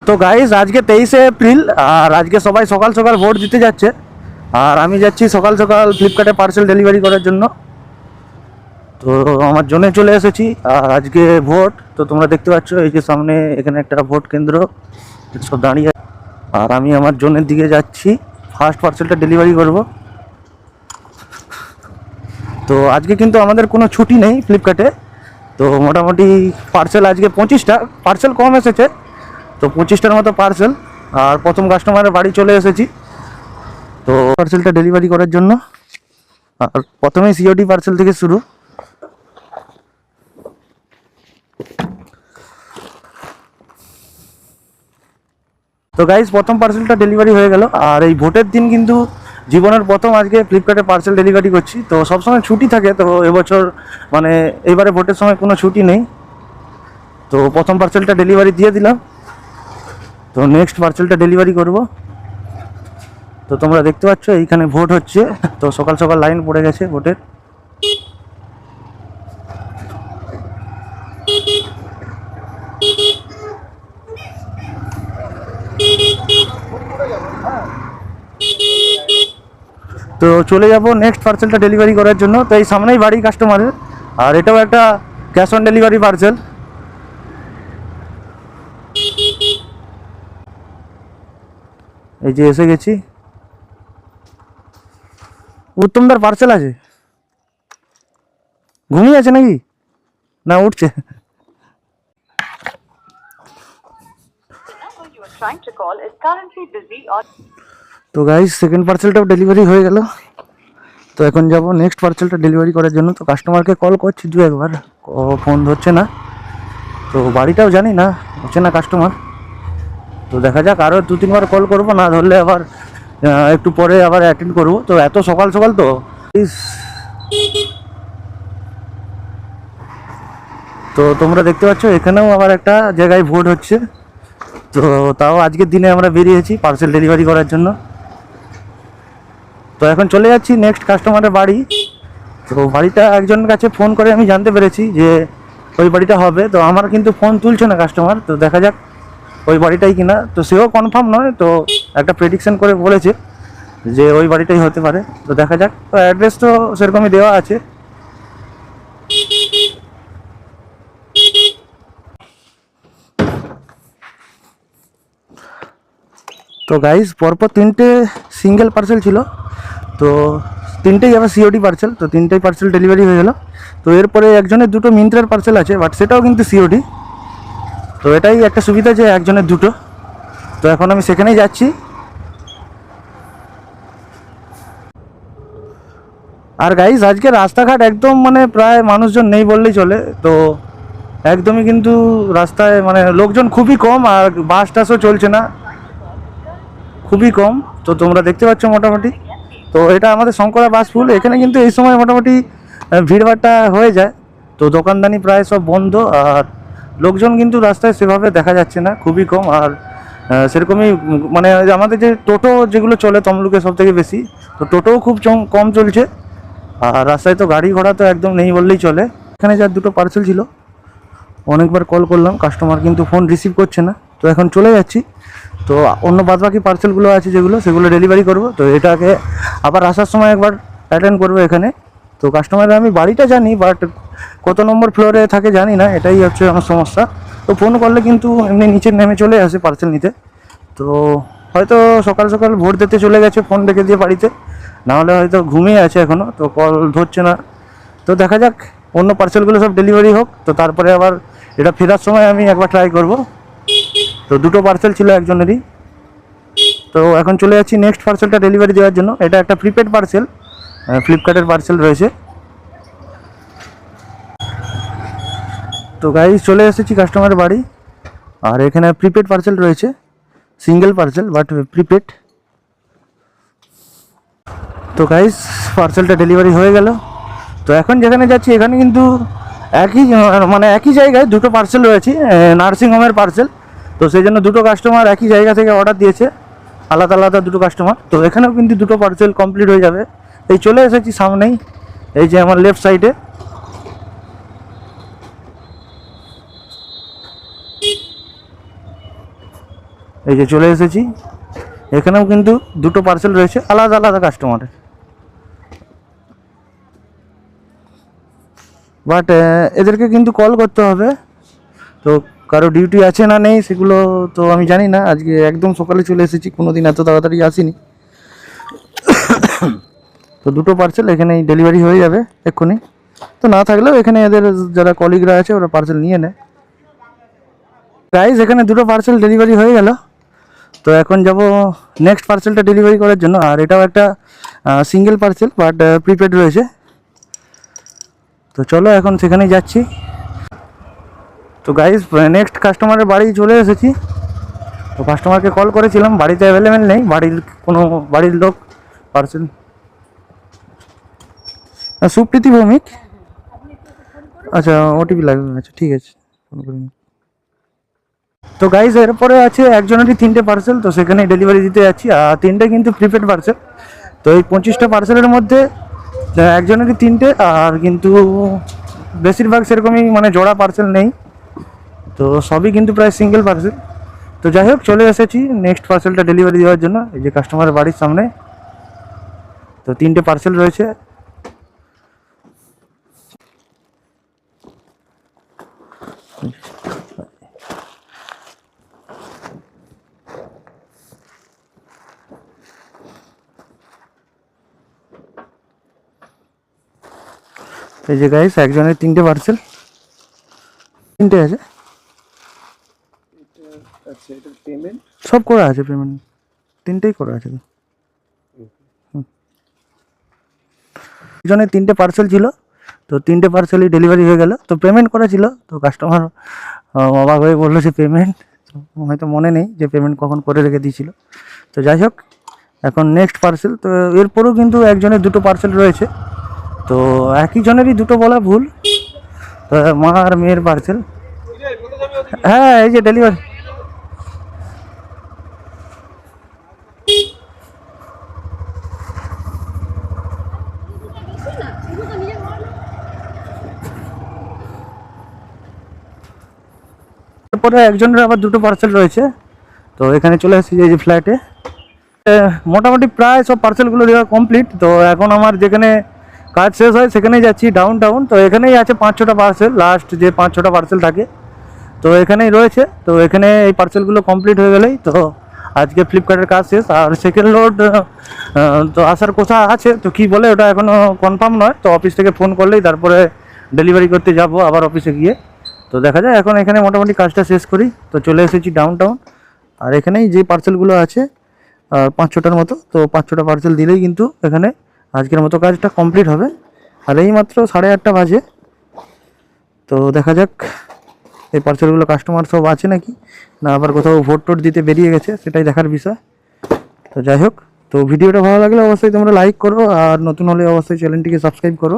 তো গাইস আজকে 23শে এপ্রিল, আর আজকে সবাই সকাল সকাল ভোট দিতে যাচ্ছে। আর আমি যাচ্ছি সকাল সকাল ফ্লিপকার্টে পার্সেল ডেলিভারি করার জন্য। তো আমার জন্যে চলে এসেছি। আর আজকে ভোট, তো তোমরা দেখতে পাচ্ছ এই যে সামনে এখানে একটা ভোট কেন্দ্র সব দাঁড়িয়ে। আর আমি আমার জনের দিকে যাচ্ছি, ফার্স্ট পার্সেলটা ডেলিভারি করব। তো আজকে কিন্তু আমাদের কোনো ছুটি নেই ফ্লিপকার্টে। তো মোটামুটি পার্সেল আজকে 25টা, পার্সেল কম এসেছে, তো 25টার মতো পার্সেল। আর প্রথম কাস্টমারের বাড়ি চলে এসেছি তো পার্সেলটা ডেলিভারি করার জন্য। আর প্রথমেই সিওডি পার্সেল থেকে শুরু। তো গাইজ প্রথম পার্সেলটা ডেলিভারি হয়ে গেল। আর এই ভোটের দিন কিন্তু জীবনের প্রথম আজকে ফ্লিপকার্টে পার্সেল ডেলিভারি করছি। তো সবসময় ছুটি থাকে, তো এবছর মানে এবারে ভোটের সময় কোনো ছুটি নেই। তো প্রথম পার্সেলটা ডেলিভারি দিয়ে দিলাম, তো নেক্সট পার্সেলটা ডেলিভারি করব। তো তোমরা দেখতে পাচ্ছ এইখানে ভোট হচ্ছে, তো সকাল সকাল লাইন পড়ে গেছে ভোটের। তো চলে যাব নেক্সট পার্সেলটা ডেলিভারি করার জন্য। তো এই সামনেই বাড়ি কাস্টমারের, আর এটাও একটা ক্যাশ অন ডেলিভারি পার্সেল। এই যে এসে গেছি। উত্তমদার পার্সেল আছে, ঘুমিয়ে আছে নাকি না উঠছে? তো গাইস সেকেন্ড পার্সেলটাও ডেলিভারি হয়ে গেল। তো এখন যাব নেক্সট পার্সেলটা ডেলিভারি করার জন্য। তো কাস্টমারকে কল করছি দু একবার, ফোন ধরছে না। তো বাড়িটাও জানি না, হচ্ছে না কাস্টমার। তো দেখা যাক, আরও 2-3বার কল করবো, না ধরলে আবার একটু পরে আবার অ্যাটেন্ড করবো। তো এত সকাল সকাল তো তো তোমরা দেখতে পাচ্ছ এখানেও আবার একটা জায়গায় ভোট হচ্ছে। তো তাও আজকের দিনে আমরা বেরিয়েছি পার্সেল ডেলিভারি করার জন্য। তো এখন চলে যাচ্ছি নেক্সট কাস্টমারের বাড়ি। তো বাড়িটা একজনের কাছে ফোন করে আমি জানতে পেরেছি যে ওই বাড়িটা হবে। তো আমার কিন্তু ফোন তুলছে না কাস্টমার, তো দেখা যাক ওই বাড়িটাই কিনা। তো সেও কনফার্ম নয়, তো একটা প্রেডিকশন করে বলেছে যে ওই বাড়িটাই হতে পারে। তো দেখা যাক। তো অ্যাড্রেস তো সেরকমই দেওয়া আছে। তো গাইজ পরপর 3টে সিঙ্গেল পার্সেল ছিল, তো 3টেই আবার সিওডি পার্সেল। তো 3টেই পার্সেল ডেলিভারি হয়ে গেল। তো এরপরে একজনের 2টো মিন্ত্রার পার্সেল আছে, বাট সেটাও কিন্তু সিওডি। তো এটাই একটা সুবিধা যে একজনের 2টো। তো এখন আমি সেখানেই যাচ্ছি। আর গাইজ আজকে রাস্তাঘাট একদম মানে প্রায় মানুষজন নেই বললেই চলে। তো একদমই কিন্তু রাস্তায় মানে লোকজন খুবই কম, আর বাস টাসও চলছে না, খুবই কম। তো তোমরা দেখতে পাচ্ছ মোটামুটি। তো এটা আমাদের শঙ্করা বাস ফুল। এখানে কিন্তু এই সময় মোটামুটি ভিড়ভাড়টা হয়ে যায়। তো দোকানদানি প্রায় সব বন্ধ, আর লোকজন কিন্তু রাস্তায় সেভাবে দেখা যাচ্ছে না, খুবই কম। আর সেরকমই মানে আমাদের যে টোটো যেগুলো চলে তমলুকে সব থেকে বেশি, তো টোটোও খুব কম চলছে। আর রাস্তায় তো গাড়ি ঘোড়া তো একদম নেই বললেই চলে। এখানে যার 2টো পার্সেল ছিল, অনেকবার কল করলাম, কাস্টমার কিন্তু ফোন রিসিভ করছে না। তো এখন চলে যাচ্ছি। তো অন্য বাদবাকি পার্সেলগুলো আছে যেগুলো, সেগুলো ডেলিভারি করব। তো এটাকে আবার আসার সময় একবার অ্যাটেন্ড করবো এখানে। তো কাস্টমারের আমি বাড়িটা জানি, বাট কত নম্বর ফ্লোরে থাকে জানি না, এটাই হচ্ছে আমার সমস্যা। তো ফোন করলে কিন্তু এমনি নিচে নেমে চলে আসে পার্সেল নিতে। তো হয়তো সকাল সকাল ভোট দিতে চলে গেছে ফোন রেখে দিয়ে বাড়িতে, নাহলে হয়তো ঘুমিয়ে আছে এখনও, তো কল ধরছে না। তো দেখা যাক অন্য পার্সেলগুলো সব ডেলিভারি হোক, তো তারপরে আবার এটা ফেরার সময় আমি একবার ট্রাই করব। তো 2টো পার্সেল ছিল একজনেরই। তো এখন চলে যাচ্ছি নেক্সট পার্সেলটা ডেলিভারি দেওয়ার জন্য। এটা একটা প্রিপেড পার্সেল, ফ্লিপকার্টের পার্সেল রয়েছে। তো গাইজ চলে এসেছি কাস্টমারের বাড়ি। আর এখানে প্রিপেড পার্সেল রয়েছে, সিঙ্গেল পার্সেল বাট প্রিপেড। তো গাইজ পার্সেলটা ডেলিভারি হয়ে গেল। তো এখন যেখানে যাচ্ছি এখানে কিন্তু একই মানে একই জায়গায় 2টো পার্সেল রয়েছে, নার্সিংহোমের পার্সেল। তো সেই জন্য 2টো কাস্টমার একই জায়গা থেকে অর্ডার দিয়েছে, আলাদা আলাদা 2টো কাস্টমার। তো এখানেও কিন্তু 2টো পার্সেল কমপ্লিট হয়ে যাবে। এই চলে এসেছি সামনেই, এই যে আমার লেফট সাইডে। এই যে চলে এসেছি, এখানেও কিন্তু দুটো পার্সেল রয়েছে আলাদা আলাদা কাস্টমারের। বাট এদেরকে কিন্তু কল করতে হবে, তো কারো ডিউটি আছে না নেই সেগুলো তো আমি জানি না। আজকে একদম সকালে চলে এসেছি, কোনো দিন এত তাড়াতাড়ি আসিনি। তো দুটো পার্সেল এখানেই ডেলিভারি হয়ে যাবে এক্ষুনি। তো না থাকলেও এখানে এদের যারা কলিগরা আছে ওরা পার্সেল নিয়ে নেয়। গাইস এখানে দুটো পার্সেল ডেলিভারি হয়ে গেল। তো এখন যাব নেক্সট পার্সেলটা ডেলিভারি করার জন্য। আর এটাও একটা সিঙ্গেল পার্সেল, বাট প্রিপেড রয়েছে। তো চলো এখন সেখানেই যাচ্ছি। তো গাইস নেক্সট কাস্টমারের বাড়ি চলে এসেছি। তো কাস্টমারকে কল করেছিলাম, বাড়িতে অ্যাভেলেবেল নেই, বাড়ির লোক পার্সেল। সুপ্রীতি ভৌমিক, আচ্ছা ওটিপি লাগবে, আচ্ছা ঠিক আছে ফোন করে নিন। তো গাইস এরপরে আছে একজনেরই 3টে পার্সেল, তো সেখানে ডেলিভারি দিতে যাচ্ছি। আর 3টে কিন্তু প্রিপেড পার্সেল। তো এই 25টা পার্সেলের মধ্যে একজনেরই 3টে, আর কিন্তু বেশিরভাগ সেরকমই মানে জোড়া পার্সেল নেই, তো সবই কিন্তু প্রায় সিঙ্গেল পার্সেল। তো যাই হোক চলে এসেছি নেক্সট পার্সেলটা ডেলিভারি দেওয়ার জন্য, এই যে কাস্টমারের বাড়ির সামনে। তো 3টে পার্সেল রয়েছে। এই যে গাইস একজনের 3টে পার্সেল, 3টে আছে, সব করা আছে পেমেন্ট, 3টেই করা আছে। একজনের 3টে পার্সেল ছিল, তো 3টে পার্সেলই ডেলিভারি হয়ে গেল। তো পেমেন্ট করা ছিল, তো কাস্টমার অবাক হয়ে বললো যে পেমেন্ট, হয়তো মনে নেই যে পেমেন্ট কখন করে রেখে দিয়েছিল। তো যাই হোক এখন নেক্সট পার্সেল। তো এরপরেও কিন্তু একজনের 2টো পার্সেল রয়েছে, তো একই জনেরই 2টো বলা ভুল। তো মা আর মেয়ের পার্সেল। হ্যাঁ এই যে ডেলিভারি। এরপরে একজনের আবার 2টো পার্সেল রয়েছে। তো এখানে চলে এসেছি এই যে ফ্ল্যাটে। মোটামুটি প্রায় সব পার্সেলগুলো দেওয়া কমপ্লিট। তো এখন আমার যেখানে কাজ শেষ হয় সেখানেই যাচ্ছি, ডাউন। তো এখানেই আছে 5-6টা পার্সেল, লাস্ট যে 5-6টা পার্সেল থাকে তো এখানেই রয়েছে। তো এখানে এই পার্সেলগুলো কমপ্লিট হয়ে গেলেই তো আজকে ফ্লিপকার্টের কাজ শেষ। আর সেকেন্ড লোড তো আসার কথা আছে, তো কি বলে ওটা এখনও কনফার্ম নয়। তো অফিস থেকে ফোন করলেই তারপরে ডেলিভারি করতে যাব আবার অফিসে গিয়ে। তো দেখা যায়, এখন এখানে মোটামুটি কাজটা শেষ করি। তো চলে এসেছি ডাউন। আর এখানেই যে পার্সেলগুলো আছে আর 5-6টার মতো, তো 5-6টা পার্সেল দিলেই কিন্তু এখানে আজকের মতো কাজটা কমপ্লিট হবে। আর এই মাত্র 8:30 বাজে। তো দেখা যাক এই পার্সেলগুলো কাস্টমার সব আছে নাকি না আবার কোথাও ভোট দিতে বেরিয়ে গেছে, সেটাই দেখার বিষয়। তো যাই হোক, তো ভিডিওটা ভালো লাগলে অবশ্যই তোমরা লাইক করো, আর নতুন হলে অবশ্যই চ্যানেলটিকে সাবস্ক্রাইব করো।